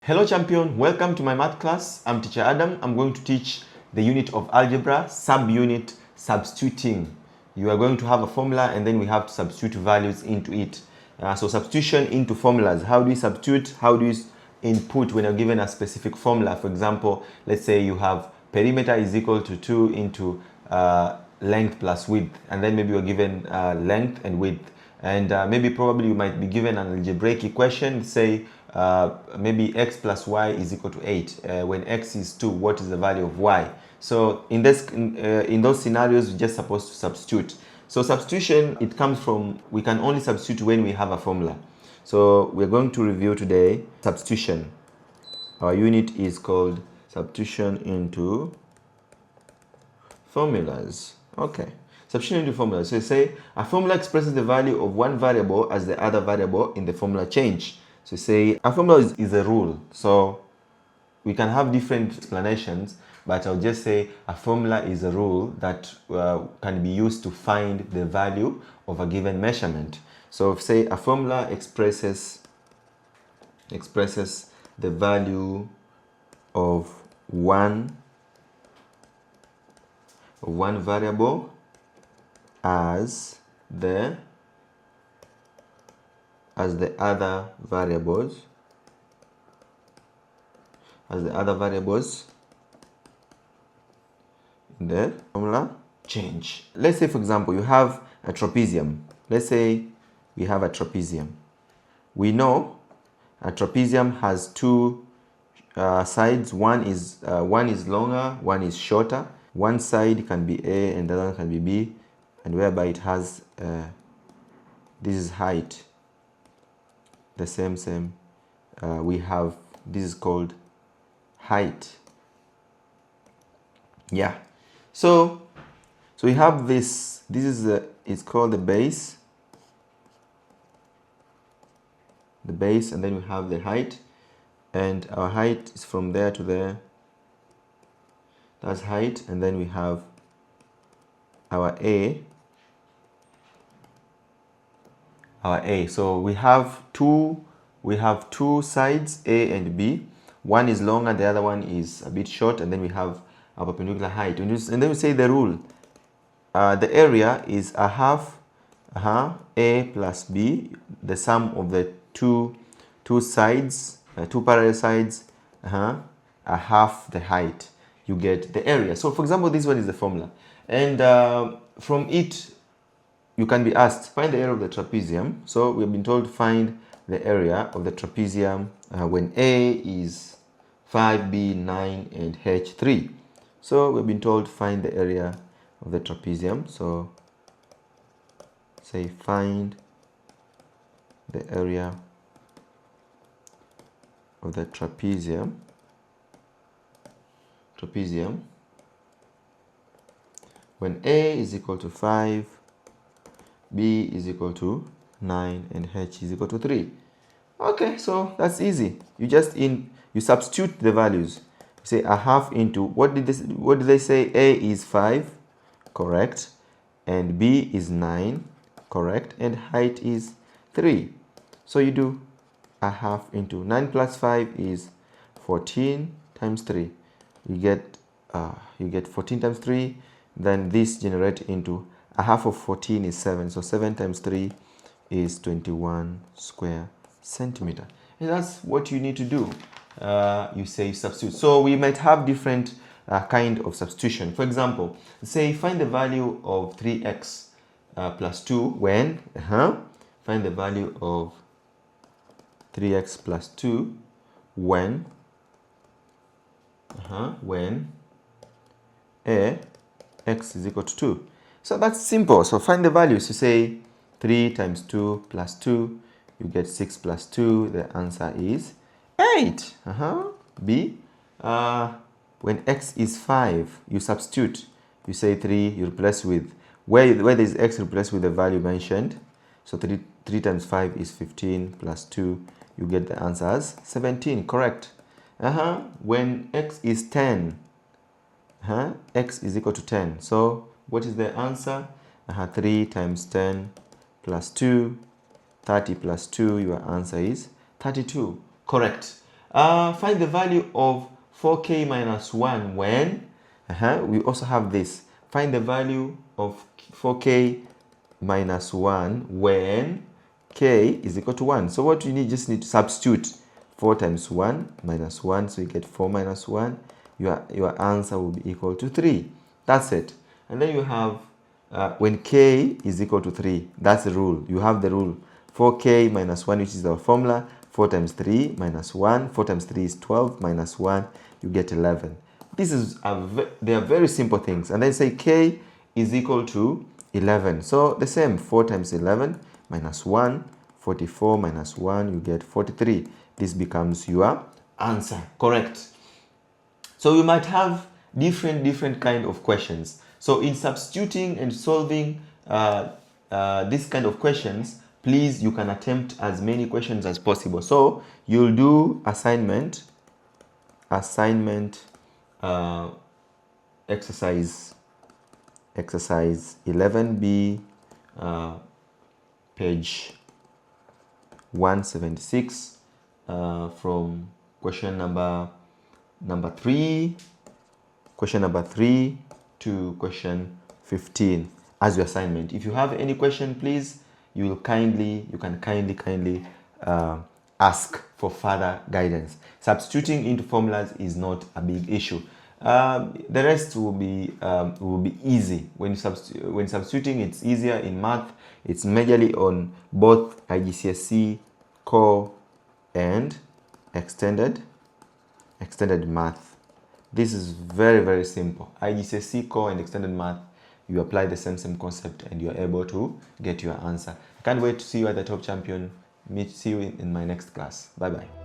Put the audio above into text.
Hello champion, welcome to my math class. I'm teacher Adam. I'm going to teach the unit of algebra, subunit substituting. You are going to have a formula and then we have to substitute values into it. So substitution into formulas. How do you substitute? How do you input when you're given a specific formula? For example, let's say you have perimeter is equal to 2 into length plus width, and then maybe you're given length and width. And maybe probably you might be given an algebraic equation, say maybe x plus y is equal to 8. When x is 2, what is the value of y? So in those scenarios, we're just supposed to substitute. So substitution, it comes from, we can only substitute when we have a formula. So we're going to review today substitution. Our unit is called substitution into formulas. Okay. Substitution into formulas. So you say a formula expresses the value of one variable as the other variable in the formula change. So you say a formula is a rule. So we can have different explanations, but I'll just say a formula is a rule that can be used to find the value of a given measurement. So say a formula expresses the value of one variable as the other variables in the formula change. Let's say, for example, you have a trapezium. Let's say we have a trapezium. We know a trapezium has two sides. One is longer, one is shorter. One side can be A and the other one can be B, and whereby it has this is height, the same we have, this is called height. Yeah, so we have this is it's called the base, and then we have the height, and our height is from there to there. That's height, and then we have our A. So we have two sides, A and B. One is longer, the other one is a bit short, and then we have our perpendicular height. And then we say the rule. The area is a half A plus B, the sum of the two sides, two parallel sides, a half the height. You get the area. So for example, this one is the formula, and from it you can be asked, find the area of the trapezium. So we've been told to find the area of the trapezium when A is 5, B 9, and H 3. So we've been told to find the area of the trapezium. So say find the area of the trapezium when A is equal to 5, B is equal to 9, and H is equal to 3. Okay, so that's easy. You substitute the values. You say a half into, what did they say? A is 5, correct, and B is 9, correct, and height is 3. So you do a half into 9 plus 5 is 14 times 3. You get 14 times 3, then this generates into a half of 14 is 7, so 7 times 3 is 21 square centimeter. And that's what you need to do. You say substitute. So we might have different kind of substitution. For example, say find the value of 3x plus 2 when find the value of 3x plus 2 when x is equal to 2. So that's simple. So find the values. You say 3 times 2 plus 2, you get 6 plus 2. The answer is 8. B. When x is 5, you substitute. You say 3, you replace with, where there is x, replace with the value mentioned. So 3 times 5 is 15 plus 2, you get the answer as 17. Correct. When x is 10, x is equal to 10. So what is the answer? 3 times 10 plus 2, 30 plus 2, your answer is 32. Correct. Find the value of 4k minus 1 when, we also have this. Find the value of 4k minus 1 when k is equal to 1. So what you need, just need to substitute 4 times 1 minus 1, so you get 4 minus 1. Your answer will be equal to 3. That's it. And then you have when k is equal to 3, that's the rule. You have the rule 4k minus 1, which is our formula. 4 times 3 minus 1. 4 times 3 is 12 minus 1. You get 11. This is they are very simple things. And then say k is equal to 11. So the same, 4 times 11 minus 1. 44 minus 1, you get 43. This becomes your answer. Correct. So you might have different kind of questions. So in substituting and solving this kind of questions, please, you can attempt as many questions as possible. So you'll do assignment exercise 11b, page 176, from question number 3 to question 15 as your assignment. If you have any question, please, you can kindly ask for further guidance. Substituting into formulas is not a big issue. The rest will be easy. When substituting, it's easier. In math, it's majorly on both IGCSE core and extended math. This is very simple. IGCSE core and extended math, you apply the same concept and you're able to get your answer. I can't wait to see you at the Top Champion. See you in my next class. Bye bye.